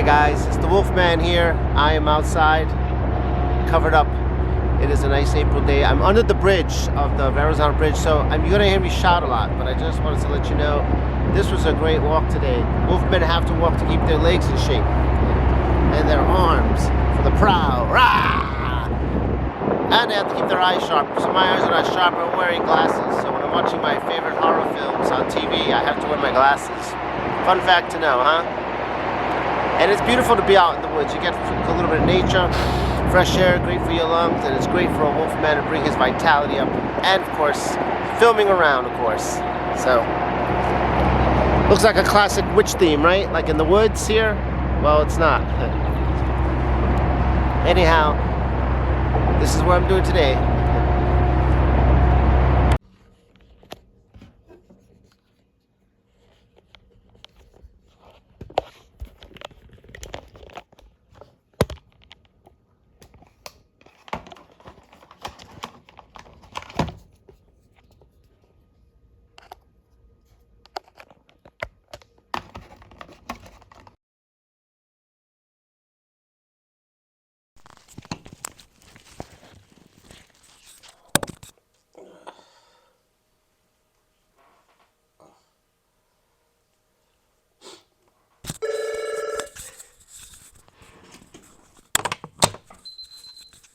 guys, it's the Wolfman here. I am outside, covered up. It is a nice April day. I'm under the bridge of the Arizona Bridge, so you're gonna hear me shout a lot, but I just wanted to let you know this was a great walk today. Wolfmen have to walk to keep their legs in shape and their arms for the prow. Rah! And they have to keep their eyes sharp. So my eyes are not sharp. I'm wearing glasses, so when I'm watching my favorite horror films on TV, I have to wear my glasses. Fun fact to know, huh? And it's beautiful to be out in the woods. You get a little bit of nature, fresh air, great for your lungs, and it's great for a wolfman to bring his vitality up. And of course, filming around, of course. So, looks like a classic witch theme, right? Like in the woods here? Well, it's not. Anyhow, this is what I'm doing today.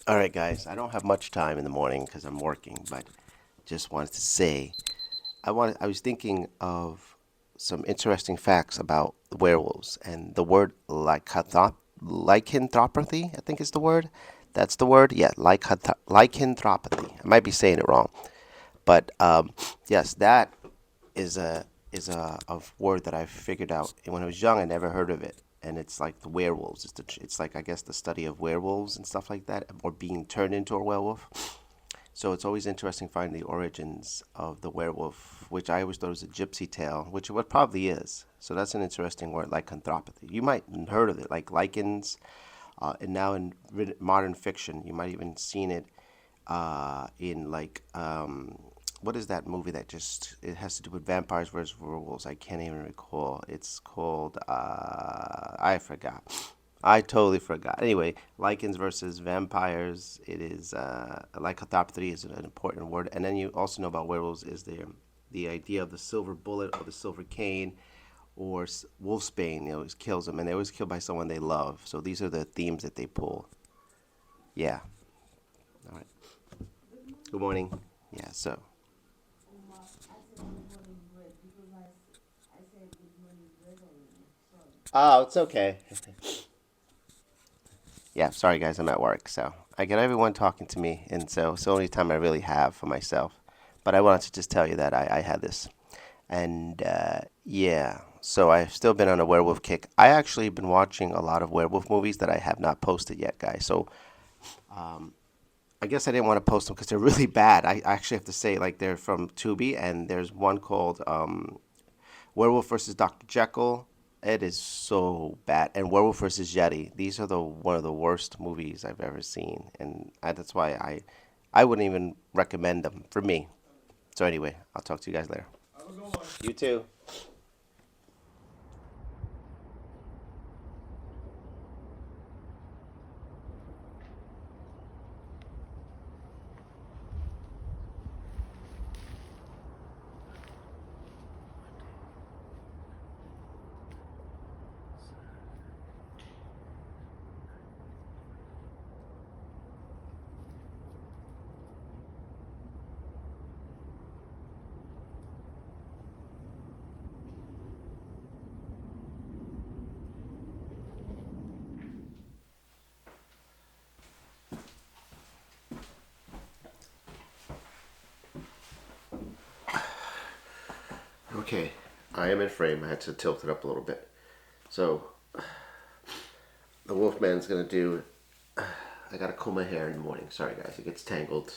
Alright guys, I don't have much time in the morning because I'm working, but just wanted to say, I was thinking of some interesting facts about werewolves, and the word lycanthropy, I think is the word. That's the word? Yeah, lycanthropy. I might be saying it wrong. But yes, that is a word that I figured out. And when I was young, I never heard of it. And it's like the werewolves. It's like, I guess, the study of werewolves and stuff like that, or being turned into a werewolf. So it's always interesting finding the origins of the werewolf, which I always thought was a gypsy tale, which it probably is. So that's an interesting word, lycanthropy. You might have heard of it, like lichens, and now in modern fiction, you might even seen it in like what is that movie that it has to do with vampires versus werewolves? I can't even recall. It's called, I forgot. I totally forgot. Anyway, lichens versus vampires. It is, lycanthropy is an important word. And then you also know about werewolves is the idea of the silver bullet or the silver cane or wolfsbane. It always kills them, and they always kill by someone they love. So these are the themes that they pull. Yeah. All right. Good morning. Yeah, so. Oh, it's okay. Yeah, sorry guys, I'm at work, so I get everyone talking to me, and so it's the only time I really have for myself. But I wanted to just tell you that I had this. And yeah, so I've still been on a werewolf kick. I actually been watching a lot of werewolf movies that I have not posted yet, guys. So I guess I didn't want to post them because they're really bad. I actually have to say, like, they're from Tubi, and there's one called Werewolf versus Dr. Jekyll. It is so bad. And Werewolf versus Yeti. These are one of the worst movies I've ever seen, and that's why I wouldn't even recommend them for me. So anyway, I'll talk to you guys later. You too. Okay, I am in frame. I had to tilt it up a little bit. So, the Wolfman's gonna do. I gotta comb my hair in the morning. Sorry, guys, it gets tangled,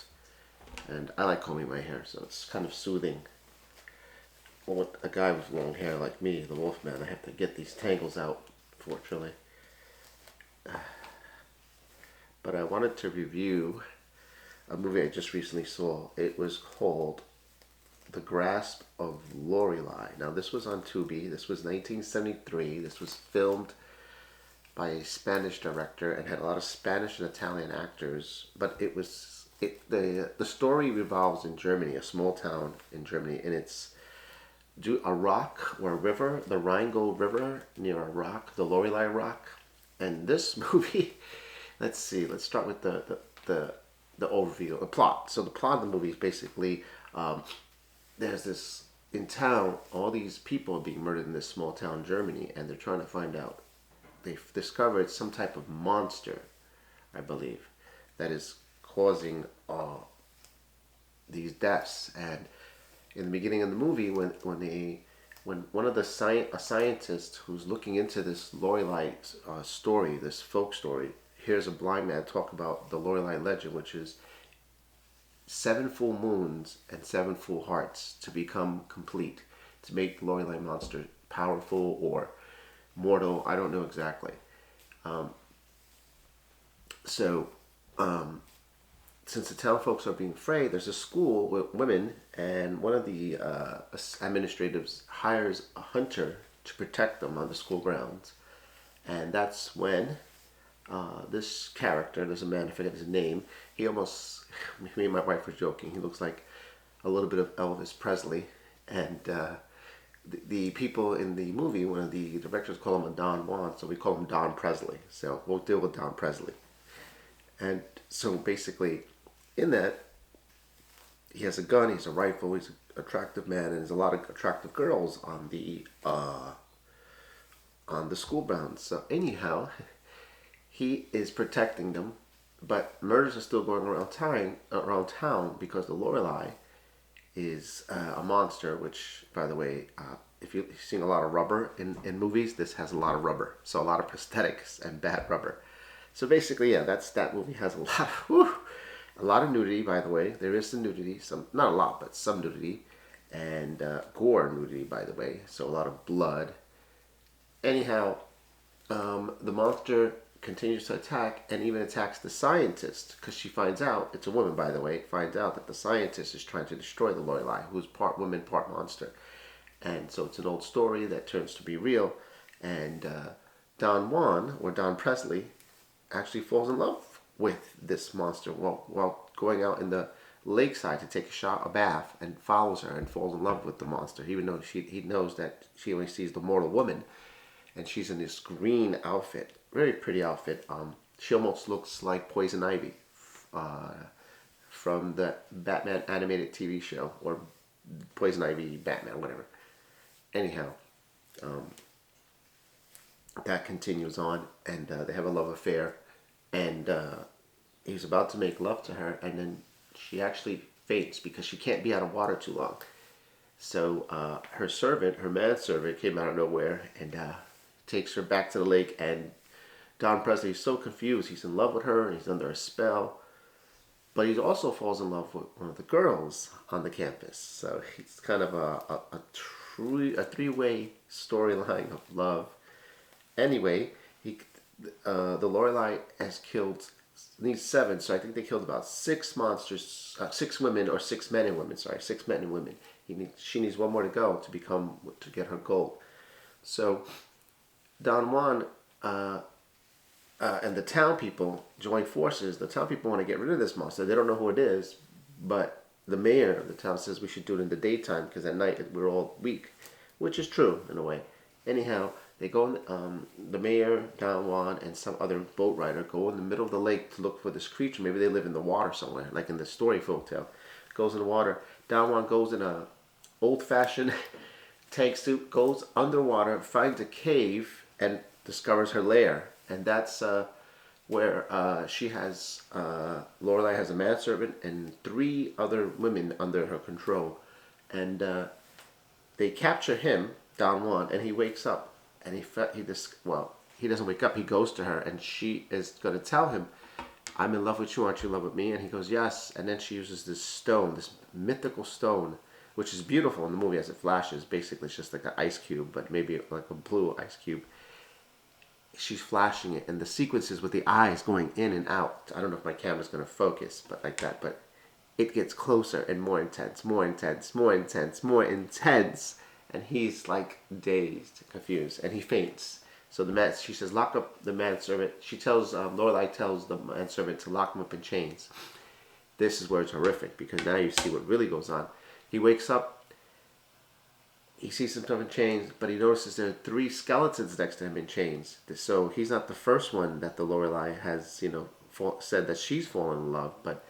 and I like combing my hair, so it's kind of soothing. Well, with a guy with long hair like me, the Wolfman, I have to get these tangles out, fortunately. But I wanted to review a movie I just recently saw. It was called The Grasp of Loreley. Now, this was on Tubi. This was 1973. This was filmed by a Spanish director and had a lot of Spanish and Italian actors. But the story revolves in Germany, a small town in Germany, and it's a rock or a river, the Rhine-Gold River near a rock, the Loreley Rock. And this movie, let's see, let's start with the overview, the plot. So the plot of the movie is basically there's this in town, all these people are being murdered in this small town in Germany, and they're trying to find out. They've discovered some type of monster, I believe, that is causing these deaths. And in the beginning of the movie, when one of a scientist who's looking into this Loreley story, this folk story, hears a blind man talk about the Loreley legend, which is 7 full moons and 7 full hearts to become complete, to make the Loreley monster powerful or mortal. I don't know exactly. So since the town folks are being afraid, there's a school with women, and one of the administrators hires a hunter to protect them on the school grounds. And that's when this character, there's a man, I forget his name, me and my wife were joking, he looks like a little bit of Elvis Presley. And the people in the movie, one of the directors call him a Don Juan, so we call him Don Presley. So we'll deal with Don Presley. And so basically, in that, he has a gun, he has a rifle, he's an attractive man, and there's a lot of attractive girls on the school grounds. So anyhow, he is protecting them, but murders are still going around town because the Loreley is a monster, which, by the way, if you've seen a lot of rubber in movies, this has a lot of rubber. So a lot of prosthetics and bad rubber. So basically, yeah, that movie has a lot of nudity, by the way. There is some nudity, not a lot, but some nudity, and gore nudity, by the way. So a lot of blood. Anyhow, the monster continues to attack and even attacks the scientist, because she finds out, it's a woman, by the way, finds out that the scientist is trying to destroy the Loreley, who's part woman, part monster. And so it's an old story that turns to be real. And Don Juan, or Don Presley, actually falls in love with this monster while going out in the lakeside to take a bath, and follows her and falls in love with the monster, even though he knows that she only sees the mortal woman. And she's in this green outfit, very pretty outfit. She almost looks like Poison Ivy from the Batman animated TV show, or Poison Ivy Batman, whatever. Anyhow, that continues on, and they have a love affair, and he's about to make love to her, and then she actually faints because she can't be out of water too long. So her manservant came out of nowhere and takes her back to the lake, and Don Presley is so confused. He's in love with her, and he's under a spell, but he also falls in love with one of the girls on the campus. So it's kind of a three-way storyline of love. Anyway, the Loreley has killed, needs 7, so I think they killed about 6 monsters, 6 women, or 6 men and women. Sorry, 6 men and women. She needs 1 more to go to get her goal. So Don Juan and the town people join forces. The town people want to get rid of this monster. They don't know who it is, but the mayor of the town says we should do it in the daytime because at night we're all weak, which is true in a way. Anyhow, they go. The mayor, Don Juan, and some other boat rider go in the middle of the lake to look for this creature. Maybe they live in the water somewhere, like in the story folktale. Goes in the water. Don Juan goes in a old-fashioned tank suit, goes underwater, finds a cave, and discovers her lair. And that's where she has, Loreley has a manservant and 3 other women under her control. And they capture him, Don Juan, and he wakes up. And he doesn't wake up, he goes to her, and she is going to tell him, I'm in love with you, aren't you in love with me? And he goes, yes. And then she uses this stone, this mythical stone, which is beautiful in the movie as it flashes. Basically, it's just like an ice cube, but maybe like a blue ice cube. She's flashing it, and the sequences with the eyes going in and out. I don't know if my camera's going to focus, but like that. But it gets closer and more intense, more intense, more intense, more intense. And he's like dazed, confused, and he faints. So the man, she says, lock up the manservant. She tells, Loreley tells the manservant to lock him up in chains. This is where it's horrific, because now you see what really goes on. He wakes up, he sees himself in chains, but he notices there are 3 skeletons next to him in chains. So he's not the first one that the Loreley has, said that she's fallen in love, but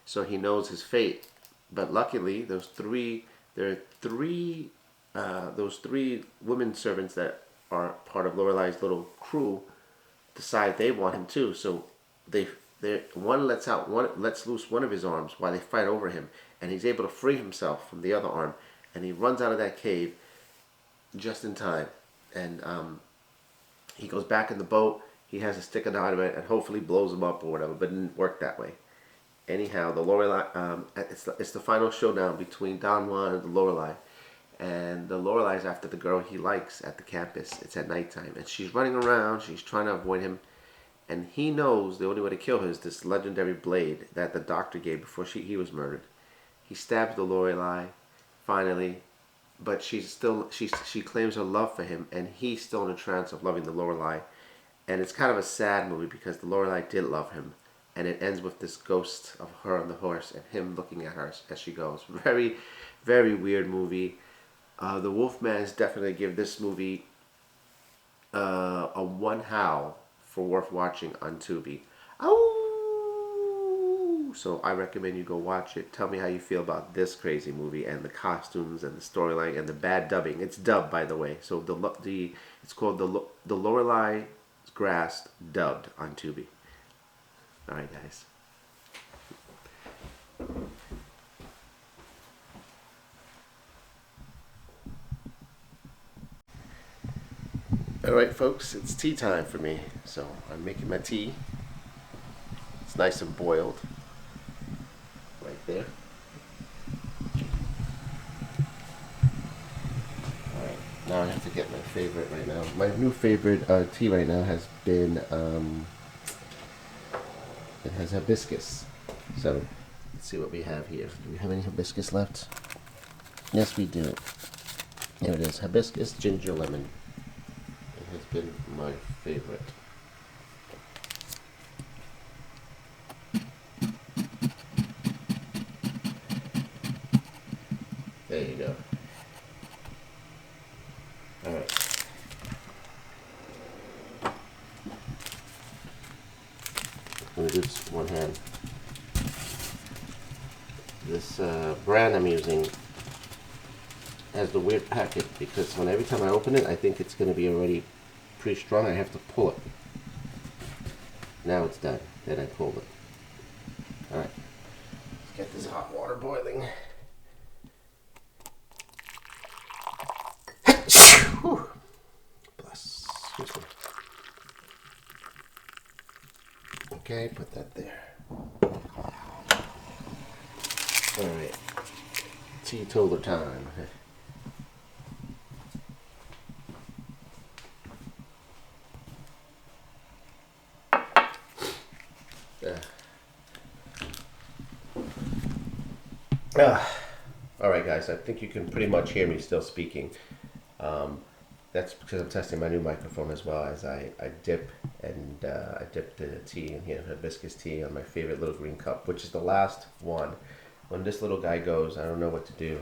so he knows his fate. But luckily, there are those 3 women servants that are part of Loreley's little crew decide they want him too. So one lets loose one of his arms while they fight over him, and he's able to free himself from the other arm, and he runs out of that cave just in time. And he goes back in the boat. He has a stick of dynamite and hopefully blows him up or whatever, but it didn't work that way. Anyhow, the Loreley, it's the final showdown between Don Juan and the Loreley. And the Loreley's after the girl he likes at the campus. It's at nighttime, and she's running around. She's trying to avoid him, and he knows the only way to kill her is this legendary blade that the doctor gave before he was murdered. He stabs the Loreley, finally, but she claims her love for him, and he's still in a trance of loving the Loreley. And it's kind of a sad movie because the Loreley did love him, and it ends with this ghost of her on the horse and him looking at her as she goes. Very, very weird movie. The Wolfmans definitely give this movie a 1 howl for worth watching on Tubi. Oh! So I recommend you go watch it. Tell me how you feel about this crazy movie and the costumes and the storyline and the bad dubbing. It's dubbed, by the way. So it's called the Loreley Grass dubbed on Tubi. All right, guys. Alright folks, it's tea time for me. So I'm making my tea. It's nice and boiled. Right there. Alright, now I have to get my favorite right now. My new favorite tea right now has been, it has hibiscus. So, let's see what we have here. Do we have any hibiscus left? Yes, we do. Here it is, hibiscus ginger lemon. Has been my favorite. There you go. All right. I'm going to do this with one hand. This brand I'm using has the weird packet because every time I open it, I think it's going to be already pretty strong. I have to pull it. Now it's done. Then I pulled it. Alright. Let's get this hot water boiling. Bless. Okay, put that there. Alright. Teetotaler time. Alright guys, I think you can pretty much hear me still speaking. That's because I'm testing my new microphone as well as I dip the tea in here, hibiscus tea, on my favorite little green cup, which is the last one. When this little guy goes, I don't know what to do.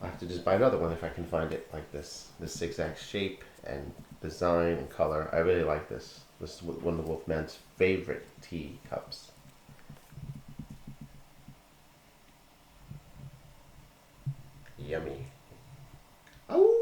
I have to just buy another one if I can find it like this exact shape and design and color. I really like this. This is one of the Wolfman's favorite tea cups. Yummy. Oh.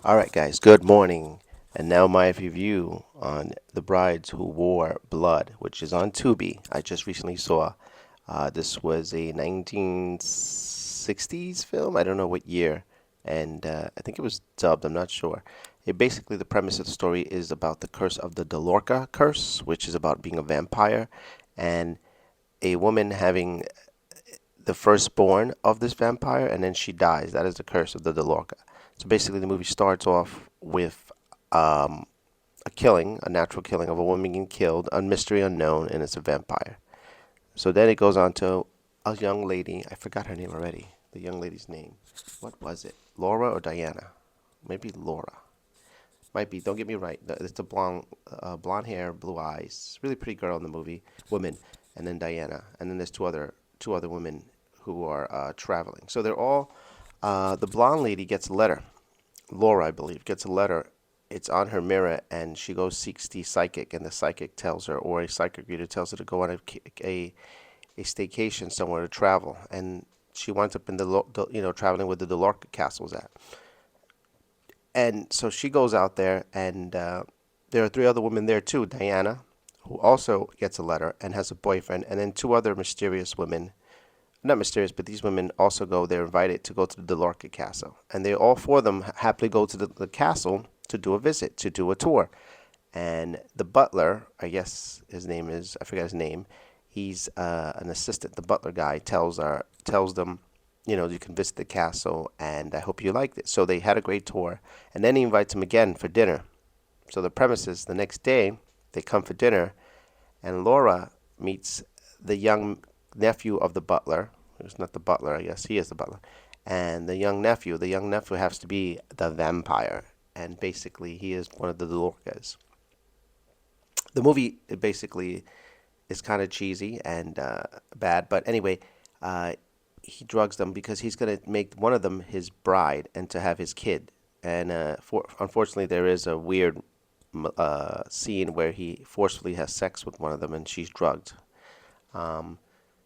All right, guys, good morning. And now my review on The Brides Who Wore Blood, which is on Tubi. I just recently saw. This was a 1960s film. I don't know what year. And I think it was dubbed. I'm not sure. Basically, the premise of the story is about the curse of the Delorca curse, which is about being a vampire and a woman having the firstborn of this vampire, and then she dies. That is the curse of the Delorca. So basically, the movie starts off with a killing, a natural killing of a woman getting killed, a mystery unknown, and it's a vampire. So then it goes on to a young lady. I forgot her name already. The young lady's name. What was it? Laura or Diana? Maybe Laura. Might be. Don't get me right. It's the blonde hair, blue eyes. Really pretty girl in the movie. Woman. And then Diana. And then there's two other women who are traveling. So they're all. The blonde lady gets a letter. Laura, I believe, gets a letter. It's on her mirror, and she goes seeks the psychic, and the psychic tells her, or a psychic reader tells her to go on a staycation somewhere to travel, and she winds up in traveling where the Delorca castle's at. And so she goes out there, and there are three other women there too. Diana, who also gets a letter and has a boyfriend, and then two other mysterious women. Not mysterious, but these women also go. They're invited to go to the Delorca castle, and they all four of them happily go to the castle to do a visit, to do a tour. And the butler, I guess his name is, I forget his name. He's an assistant. The butler guy tells them, you can visit the castle, and I hope you liked it. So they had a great tour, and then he invites them again for dinner. So the premise is the next day they come for dinner, and Laura meets the young nephew of the butler. Who's not the butler, I guess he is the butler. And the young nephew has to be the vampire, and basically he is one of the Delorcas. The movie basically is kind of cheesy and bad, but anyway, he drugs them because he's going to make one of them his bride and to have his kid. And unfortunately, there is a weird scene where he forcefully has sex with one of them, and she's drugged.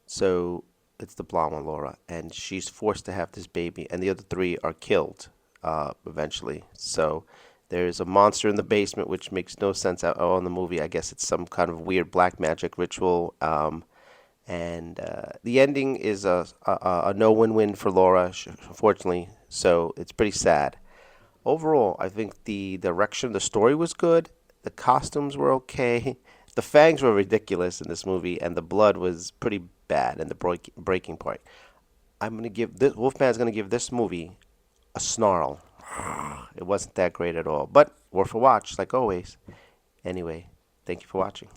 So it's the blonde one, Laura, and she's forced to have this baby, and the other three are killed eventually. So there's a monster in the basement, which makes no sense at all in the movie. I guess it's some kind of weird black magic ritual. And the ending is a no win-win for Laura, unfortunately. So it's pretty sad. Overall, I think the direction, the story was good. The costumes were okay. The fangs were ridiculous in this movie, and the blood was pretty bad in the breaking part. Wolfman's gonna give this movie a snarl. It wasn't that great at all, but worth a watch, like always. Anyway, thank you for watching.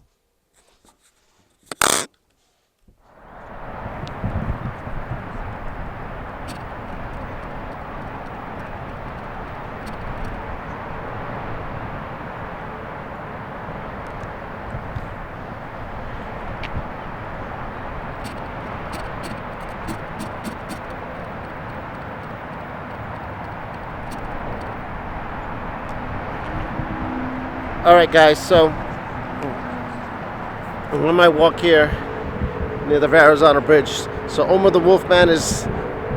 All right, guys, so I'm on my walk here near the Arizona Bridge. So Omar the Wolfman is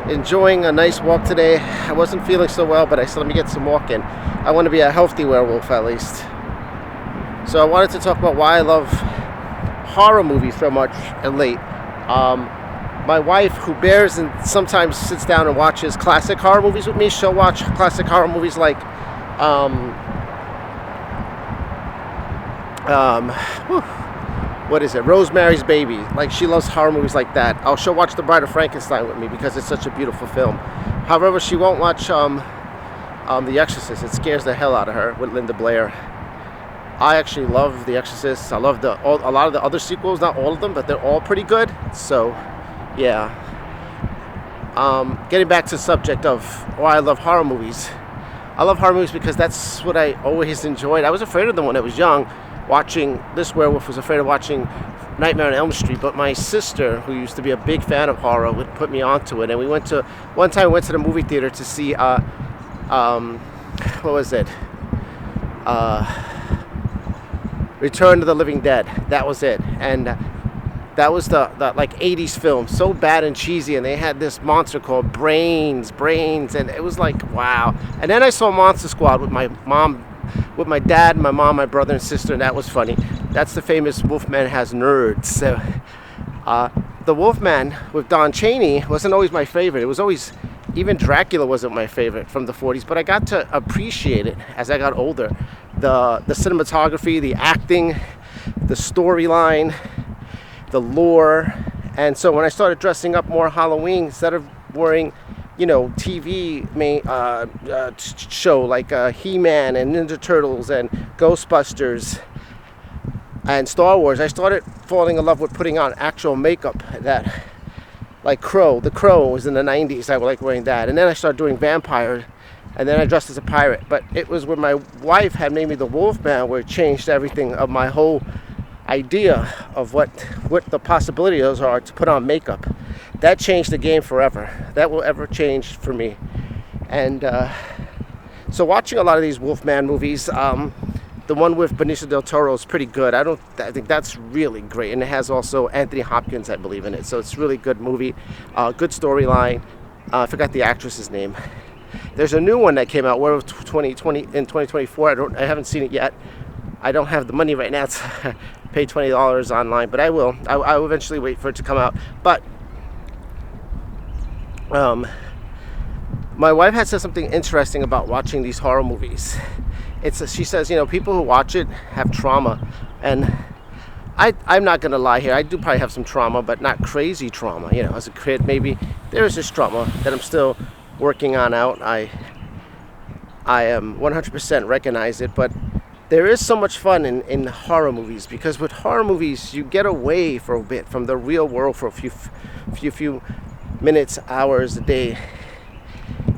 enjoying a nice walk today. I wasn't feeling so well, but I said, let me get some walk in. I want to be a healthy werewolf, at least. So I wanted to talk about why I love horror movies so much and late. My wife, who bears and sometimes sits down and watches classic horror movies with me, she'll watch classic horror movies like what is it? Rosemary's Baby. Like, she loves horror movies like that. She'll watch The Bride of Frankenstein with me because it's such a beautiful film. However, she won't watch The Exorcist. It scares the hell out of her with Linda Blair. I actually love The Exorcist. I love a lot of the other sequels, not all of them, but they're all pretty good. So, yeah. Getting back to the subject of why I love horror movies. I love horror movies because that's what I always enjoyed. I was afraid of them when I was young. Watching this werewolf, was afraid of watching Nightmare on Elm Street, but my sister, who used to be a big fan of horror, would put me onto it. And one time we went to the movie theater to see what was it? Return of the Living Dead. That was it. And That was the like 80s film, so bad and cheesy, and they had this monster called Brains, and it was like, wow. And then I saw Monster Squad with my mom, with my dad, my mom, my brother and sister, and that was funny. That's the famous Wolfman Has Nerds. So the Wolfman with Don Chaney wasn't always my favorite. It was always, even Dracula wasn't my favorite from the 40s, but I got to appreciate it as I got older. The cinematography, the acting, the storyline, the lore. And so when I started dressing up more Halloween, instead of wearing, you know, TV show like He-Man and Ninja Turtles and Ghostbusters and Star Wars, I started falling in love with putting on actual makeup. That, like The Crow was in the 90s. I would like wearing that. And then I started doing vampires, and then I dressed as a pirate. But it was when my wife had made me the Wolfman where it changed everything of my whole idea of what the possibilities are to put on makeup. That changed the game forever. That will ever change for me. And so watching a lot of these Wolfman movies, the one with Benicio del Toro is pretty good. I think that's really great, and it has also Anthony Hopkins, I believe, in it. So it's a really good movie, good storyline. I forgot the actress's name. There's a new one that came out, Werewolf 2020 in 2024. I haven't seen it yet. I don't have the money right now to pay $20 online, but I will. I will eventually wait for it to come out. But my wife had said something interesting about watching these horror movies. She says, you know, people who watch it have trauma, and I'm not gonna lie here. I do probably have some trauma, but not crazy trauma. You know, as a kid, maybe there is this trauma that I'm still working on out. I am 100% recognize it, but there is so much fun in horror movies, because with horror movies you get away for a bit from the real world for a few minutes, hours, a day.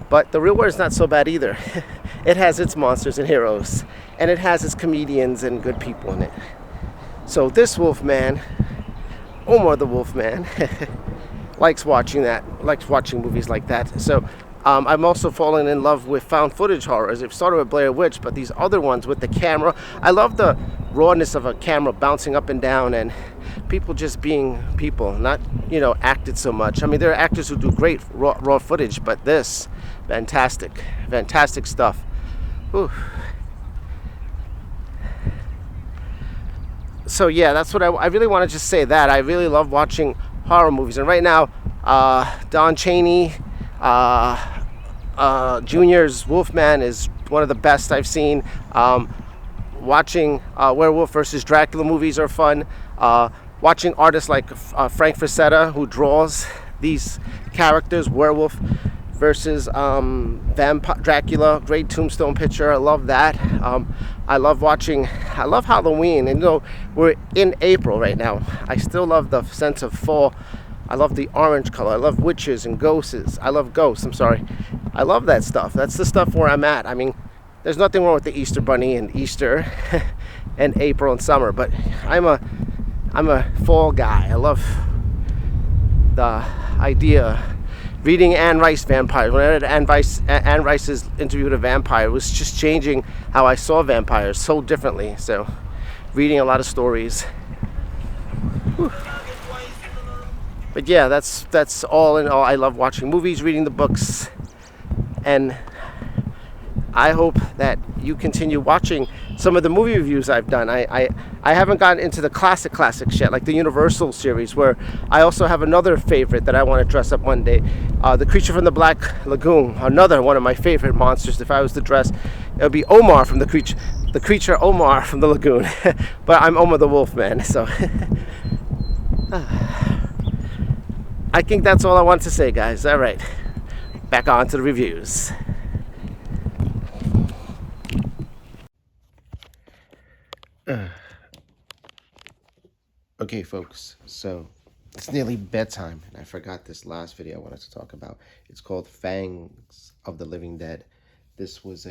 But the real world is not so bad either. It has its monsters and heroes, and it has its comedians and good people in it. So this Wolfman, Omar the Wolfman, likes watching movies like that. So I'm also falling in love with found footage horrors. It started with Blair Witch, but these other ones with the camera, I love the rawness of a camera bouncing up and down, and people just being people, not, you know, acted so much. I mean, there are actors who do great raw footage, but this, fantastic stuff. Whew. So yeah, that's what I really want to just say. That I really love watching horror movies, and right now, Don Chaney Junior's Wolfman is one of the best I've seen. Watching Werewolf versus Dracula movies are fun. Watching artists like Frank Frazetta, who draws these characters, Werewolf versus Dracula, great Tombstone picture. I love that. I love Halloween, and you know, we're in April right now. I still love the sense of fall. I love the orange color. I love witches and ghosts. I love ghosts, I'm sorry. I love that stuff. That's the stuff where I'm at. I mean, there's nothing wrong with the Easter Bunny and Easter and April and summer, but I'm a fall guy. I love the idea. Reading Anne Rice vampires. When I read Anne Rice's interview with a vampire, it was just changing how I saw vampires so differently. So, reading a lot of stories. Whew. But yeah, that's all in all. I love watching movies, reading the books, and I hope that you continue watching some of the movie reviews I've done. I haven't gotten into the classics yet, like the Universal series, where I also have another favorite that I want to dress up one day. The Creature from the Black Lagoon, another one of my favorite monsters. If I was to dress, it would be Omar from the creature Omar from the Lagoon. But I'm Omar the Wolfman, so I think that's all I want to say, guys. All right, back on to the reviews. Okay, folks, so it's nearly bedtime, and I forgot this last video I wanted to talk about. It's called Fangs of the Living Dead. This was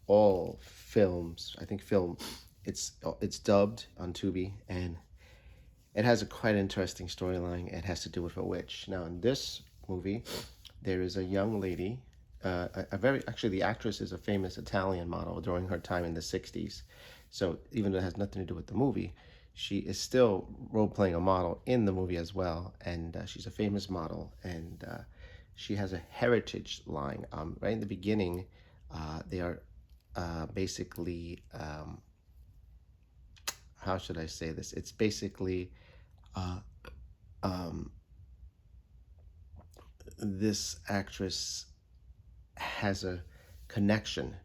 all films, I think film. It's dubbed on Tubi, and it has a quite interesting storyline. It has to do with a witch. Now, in this movie, there is a young lady, actually the actress is a famous Italian model during her time in the 60s. So even though it has nothing to do with the movie, she is still role-playing a model in the movie as well, and she's a famous model, and she has a heritage line. Right in the beginning, they are basically, how should I say this? It's basically uh, um, this actress has a connection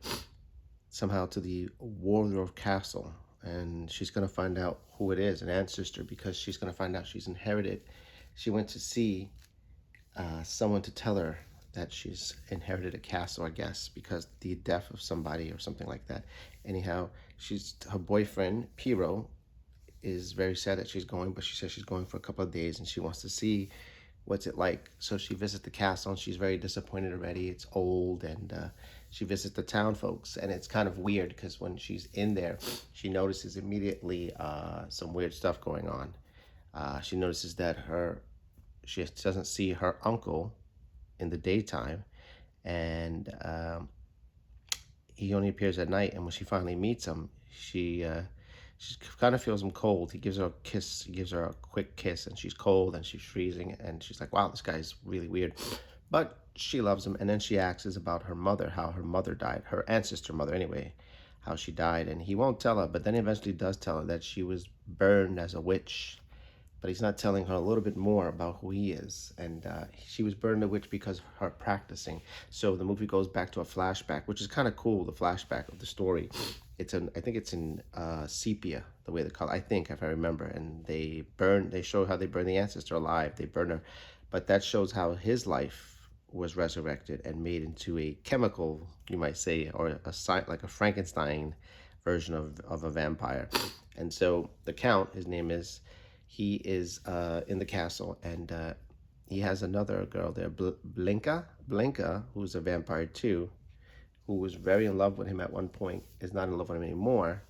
somehow to the Waldorf Castle, and she's going to find out who it is, an ancestor, because she's going to find out she's inherited. She went to see someone to tell her that she's inherited a castle, I guess, because the death of somebody or something like that. Anyhow, her boyfriend, Piero, is very sad that she's going, but she says she's going for a couple of days and she wants to see what's it like. So she visits the castle and she's very disappointed already. It's old, and she visits the town folks, and it's kind of weird because when she's in there, she notices immediately some weird stuff going on. She notices that she doesn't see her uncle in the daytime, and he only appears at night. And when she finally meets him, she kind of feels him cold. He gives her a kiss. He gives her a quick kiss, and she's cold and she's freezing. And she's like, wow, this guy's really weird. But she loves him. And then she asks about her mother, how her mother died, her ancestor mother anyway, how she died. And he won't tell her, but then eventually does tell her that she was burned as a witch. But he's not telling her a little bit more about who he is. And she was burned a witch because of her practicing. So the movie goes back to a flashback, which is kind of cool, the flashback of the story. I think it's in sepia, the way they call it, I think, if I remember. And they show how they burn the ancestor alive. They burn her. But that shows how his life was resurrected and made into a chemical, you might say, or like a Frankenstein version of a vampire. And so the Count, his name is, he is in the castle, and he has another girl there, Blinka, who's a vampire too, who was very in love with him at one point, is not in love with him anymore,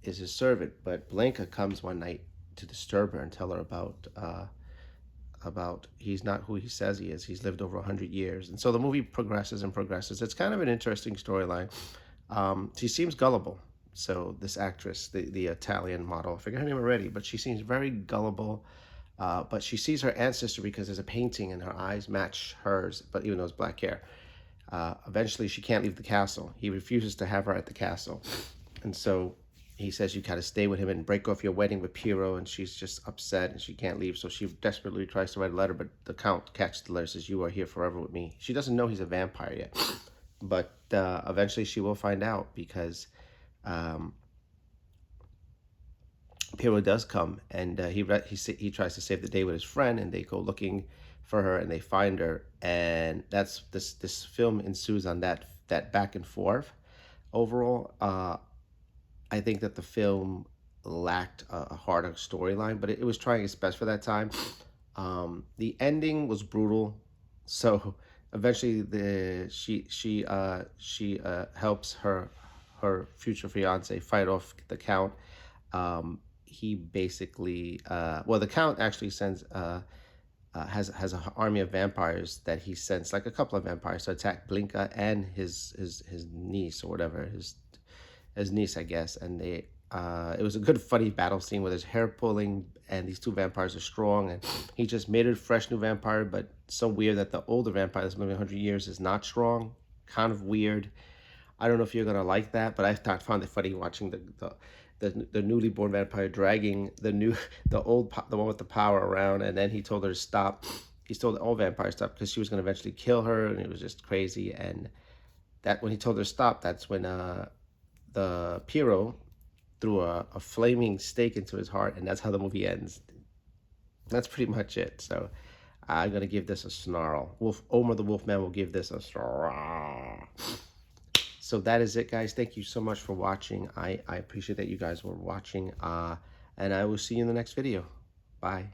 is his servant. But Blinka comes one night to disturb her and tell her about he's not who he says he is. He's lived over 100 years. And so the movie progresses and progresses. It's kind of an interesting storyline. She seems gullible. So this actress, the Italian model, I forget her name already, but she seems very gullible. But she sees her ancestor because there's a painting and her eyes match hers, but even though it's black hair. Eventually, she can't leave the castle. He refuses to have her at the castle. And so he says, you got to stay with him and break off your wedding with Piero. And she's just upset and she can't leave. So she desperately tries to write a letter, but the Count catches the letter, says, you are here forever with me. She doesn't know he's a vampire yet. But eventually she will find out, because Piero does come, and he tries to save the day with his friend, and they go looking for her, and they find her, and that's this film ensues on that back and forth. Overall, I think that the film lacked a harder storyline, but it was trying its best for that time. The ending was brutal, so eventually she helps her future fiance fight off the Count. He basically the Count actually sends has an army of vampires that he sends, like a couple of vampires, to attack Blinka and his niece, or whatever, his niece, I guess. And they it was a good funny battle scene with his hair pulling, and these two vampires are strong, and he just made a fresh new vampire, but so weird that the older vampire that's living 100 years is not strong. Kind of weird. I don't know if you're gonna like that, but I found it funny watching the newly born vampire dragging the one with the power around, and then he told her to stop. He told all vampires to stop because she was gonna eventually kill her, and it was just crazy. And that when he told her to stop, that's when the Piero threw a flaming stake into his heart, and that's how the movie ends. That's pretty much it. So I'm gonna give this a snarl. Omar the Wolfman will give this a snarl. So that is it, guys. Thank you so much for watching. I appreciate that you guys were watching. And I will see you in the next video. Bye.